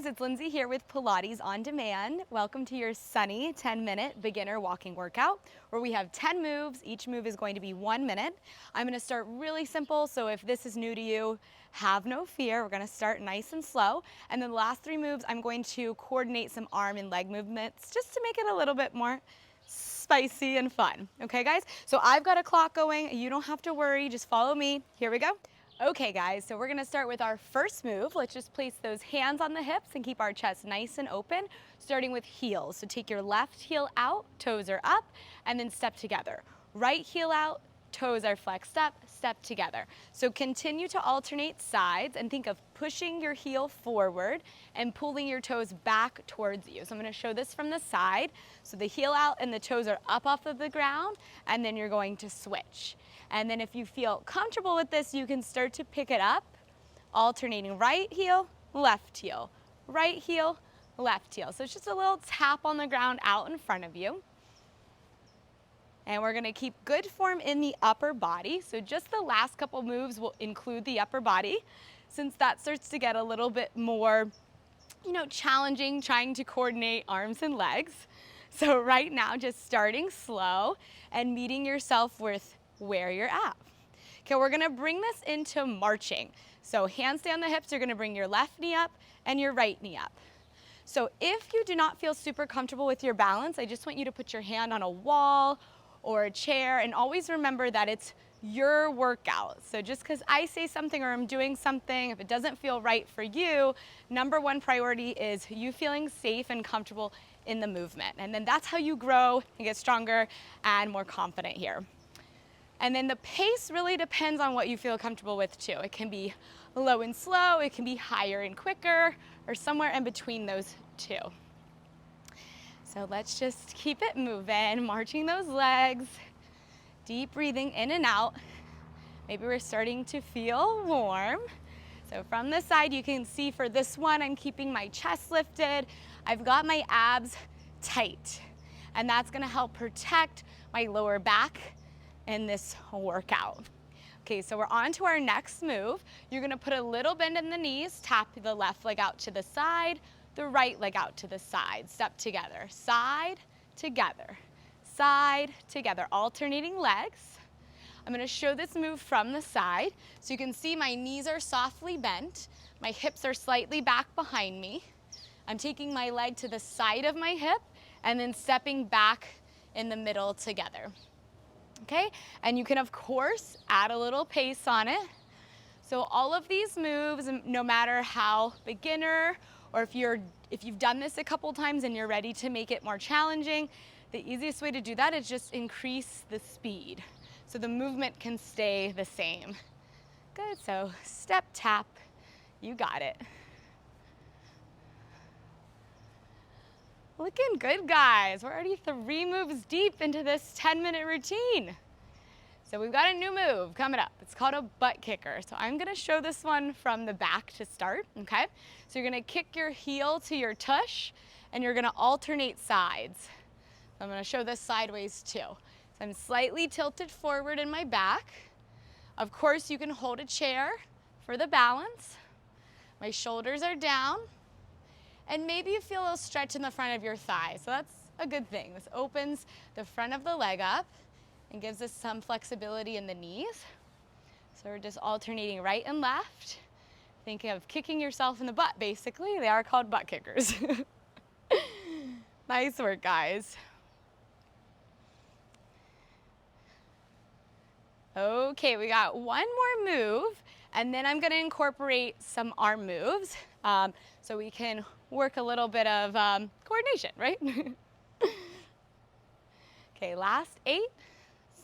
guys, it's Lindsay here with Pilates on Demand. Welcome to your sunny 10-minute beginner walking workout where we have 10 moves. Each move is going to be 1 minute. I'm going to start really simple, so if this is new to you, have no fear. We're going to start nice and slow. And then the last 3 moves, I'm going to coordinate some arm and leg movements just to make it a little bit more spicy and fun. Okay, guys? So I've got a clock going. You don't have to worry. Just follow me. Here we go. Okay guys, so we're gonna start with our first move. Let's just place those hands on the hips and keep our chest nice and open, starting with heels. So take your left heel out, toes are up, and then step together. Right heel out, toes are flexed up, step together. So continue to alternate sides and think of pushing your heel forward and pulling your toes back towards you. So I'm gonna show this from the side. So the heel out and the toes are up off of the ground, and then you're going to switch. And then if you feel comfortable with this, you can start to pick it up, alternating right heel, left heel, right heel, left heel. So it's just a little tap on the ground out in front of you. And we're gonna keep good form in the upper body. So just the last couple moves will include the upper body, since that starts to get a little bit more, challenging, trying to coordinate arms and legs. So right now, just starting slow and meeting yourself with where you're at. Okay, we're gonna bring this into marching. So hands stay on the hips, you're gonna bring your left knee up and your right knee up. So if you do not feel super comfortable with your balance, I just want you to put your hand on a wall or a chair, and always remember that it's your workout. So just because I say something or I'm doing something, if it doesn't feel right for you, number one priority is you feeling safe and comfortable in the movement. And then that's how you grow and get stronger and more confident here. And then the pace really depends on what you feel comfortable with too. It can be low and slow, it can be higher and quicker, or somewhere in between those two. So let's just keep it moving, marching those legs, deep breathing in and out. Maybe we're starting to feel warm. So from the side, you can see for this one, I'm keeping my chest lifted. I've got my abs tight, and that's gonna help protect my lower back in this workout. Okay, so we're on to our next move. You're gonna put a little bend in the knees, tap the left leg out to the side, the right leg out to the side, step together, side, together, alternating legs. I'm gonna show this move from the side. So you can see my knees are softly bent, my hips are slightly back behind me. I'm taking my leg to the side of my hip and then stepping back in the middle together. Okay, and you can of course add a little pace on it. So all of these moves, no matter how beginner or if you've done this a couple times and you're ready to make it more challenging, the easiest way to do that is just increase the speed so the movement can stay the same. Good, so step, tap, you got it. Looking good, guys. We're already 3 moves deep into this 10-minute routine. So we've got a new move coming up. It's called a butt kicker. So I'm gonna show this one from the back to start, okay? So you're gonna kick your heel to your tush, and you're gonna alternate sides. So I'm gonna show this sideways too. So I'm slightly tilted forward in my back. Of course, you can hold a chair for the balance. My shoulders are down. And maybe you feel a little stretch in the front of your thigh. So that's a good thing. This opens the front of the leg up and gives us some flexibility in the knees. So we're just alternating right and left. Think of kicking yourself in the butt, basically. They are called butt kickers. Nice work, guys. Okay, we got one more move, and then I'm gonna incorporate some arm moves so we can work a little bit of coordination, right? Okay, last 8,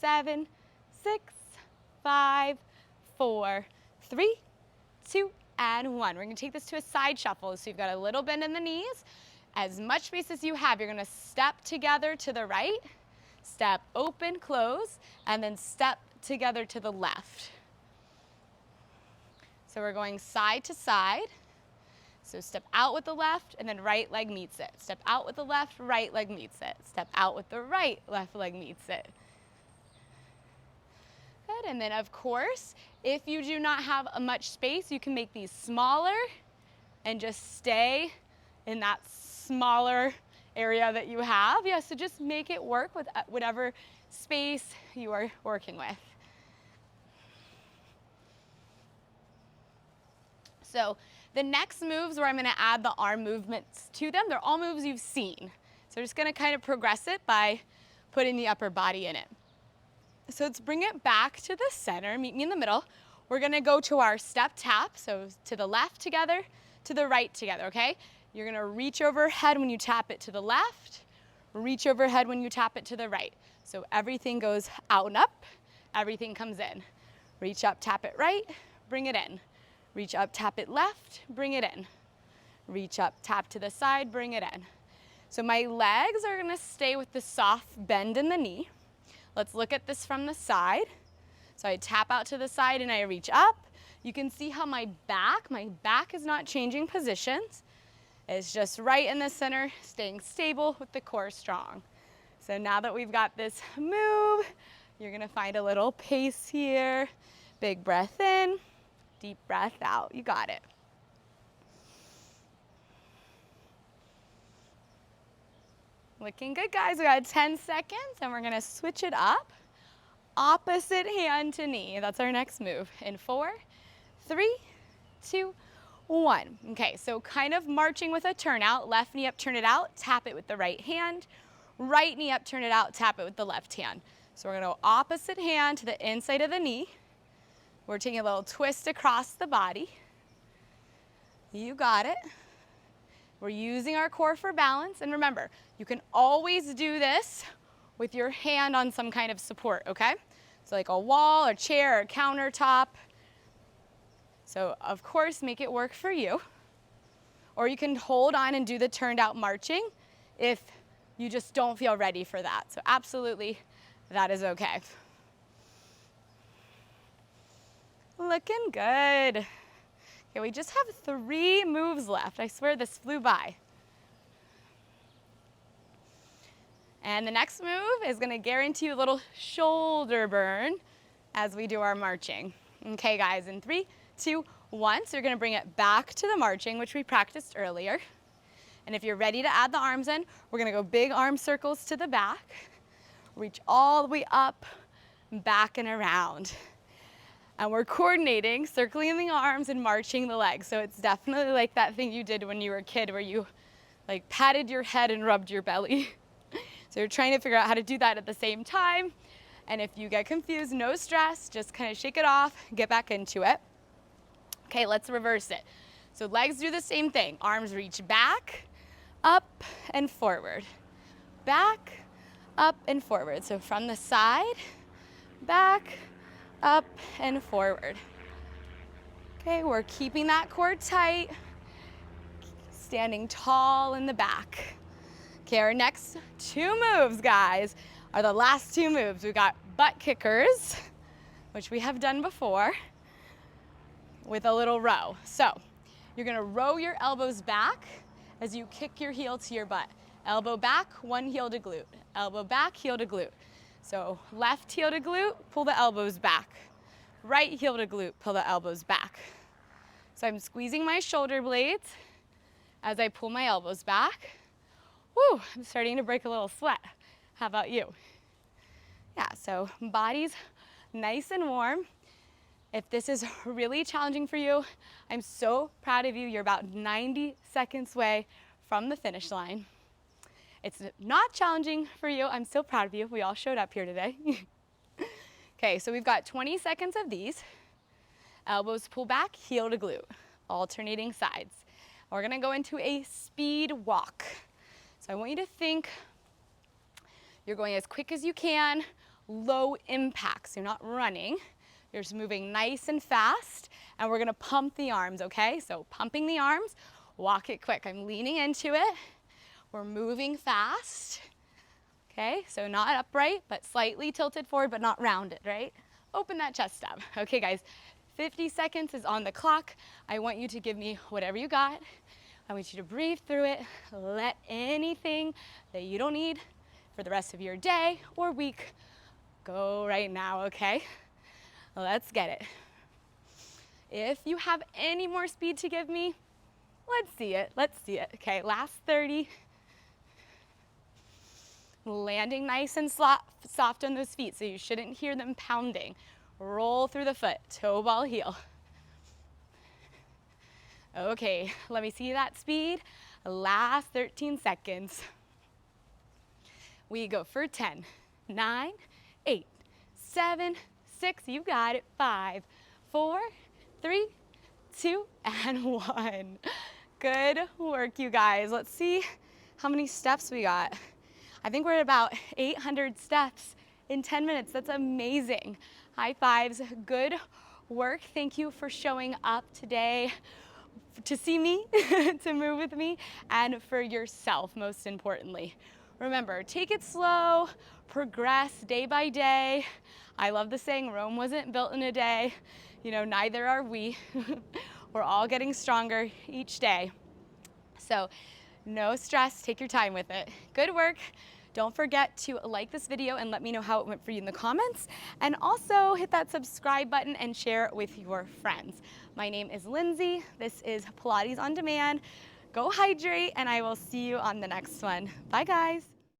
7, 6, 5, 4, 3, 2, and 1. We're gonna take this to a side shuffle. So you've got a little bend in the knees. As much space as you have, you're gonna step together to the right, step open, close, and then step together to the left. So we're going side to side. So step out with the left, and then right leg meets it. Step out with the left, right leg meets it. Step out with the right, left leg meets it. Good, and then of course, if you do not have much space, you can make these smaller and just stay in that smaller area that you have. Yeah, so just make it work with whatever space you are working with. So the next moves where I'm gonna add the arm movements to them, they're all moves you've seen. So we're just gonna kind of progress it by putting the upper body in it. So let's bring it back to the center, meet me in the middle. We're gonna go to our step tap, so to the left together, to the right together, okay? You're gonna reach overhead when you tap it to the left, reach overhead when you tap it to the right. So everything goes out and up, everything comes in. Reach up, tap it right, bring it in. Reach up, tap it left, bring it in. Reach up, tap to the side, bring it in. So my legs are gonna stay with the soft bend in the knee. Let's look at this from the side. So I tap out to the side and I reach up. You can see how my back is not changing positions. It's just right in the center, staying stable with the core strong. So now that we've got this move, you're gonna find a little pace here. Big breath in, deep breath out. You got it. Looking good, guys. We got 10 seconds and we're gonna switch it up. Opposite hand to knee. That's our next move. In 4, 3, 2, 1. Okay, so kind of marching with a turnout. Left knee up, turn it out, tap it with the right hand. Right knee up, turn it out, tap it with the left hand. So we're gonna go opposite hand to the inside of the knee. We're taking a little twist across the body. You got it. We're using our core for balance. And remember, you can always do this with your hand on some kind of support, okay? So like a wall or chair or countertop. So of course, make it work for you. Or you can hold on and do the turned out marching if you just don't feel ready for that. So absolutely, that is okay. Looking good. Okay, we just have 3 moves left. I swear this flew by. And the next move is gonna guarantee you a little shoulder burn as we do our marching. Okay, guys, in 3, 2, 1. So you're gonna bring it back to the marching, which we practiced earlier. And if you're ready to add the arms in, we're gonna go big arm circles to the back, reach all the way up, back and around. And we're coordinating, circling the arms and marching the legs. So it's definitely like that thing you did when you were a kid where you like patted your head and rubbed your belly. So you're trying to figure out how to do that at the same time. And if you get confused, no stress, just kind of shake it off, get back into it. Okay, let's reverse it. So legs do the same thing. Arms reach back, up and forward. Back, up and forward. So from the side, back, up and forward. Okay, we're keeping that core tight, standing tall in the back. Okay, our next 2 moves, guys, are the last 2 moves. We've got butt kickers, which we have done before, with a little row. So you're gonna row your elbows back as you kick your heel to your butt. Elbow back, 1 heel to glute. Elbow back, heel to glute. So left heel to glute, pull the elbows back. Right heel to glute, pull the elbows back. So I'm squeezing my shoulder blades as I pull my elbows back. Woo, I'm starting to break a little sweat. How about you? Yeah, so body's nice and warm. If this is really challenging for you, I'm so proud of you. You're about 90 seconds away from the finish line. It's not challenging for you. I'm so proud of you. We all showed up here today. Okay, so we've got 20 seconds of these. Elbows pull back, heel to glute, alternating sides. We're gonna go into a speed walk. So I want you to think you're going as quick as you can, low impact. So you're not running, you're just moving nice and fast, and we're gonna pump the arms, okay? So pumping the arms, walk it quick. I'm leaning into it. We're moving fast, okay? So not upright, but slightly tilted forward, but not rounded, right? Open that chest up. Okay, guys, 50 seconds is on the clock. I want you to give me whatever you got. I want you to breathe through it. Let anything that you don't need for the rest of your day or week go right now, okay? Let's get it. If you have any more speed to give me, Let's see it. Let's see it. Okay, last 30. Landing nice and soft on those feet, so you shouldn't hear them pounding. Roll through the foot, toe ball heel. Okay, let me see that speed. Last 13 seconds. We go for 10, 9, 8, 7, 6, you got it, 5, 4, 3, 2, and 1. Good work, you guys. Let's see how many steps we got. I think we're at about 800 steps in 10 minutes. That's amazing. High fives, good work. Thank you for showing up today to see me, to move with me, and for yourself, most importantly. Remember, take it slow, progress day by day. I love the saying, Rome wasn't built in a day. You know, neither are we. We're all getting stronger each day. So no stress, take your time with it. Good work. Don't forget to like this video and let me know how it went for you in the comments. And also hit that subscribe button and share it with your friends. My name is Lindsay. This is Pilates on Demand. Go hydrate, and I will see you on the next one. Bye, guys.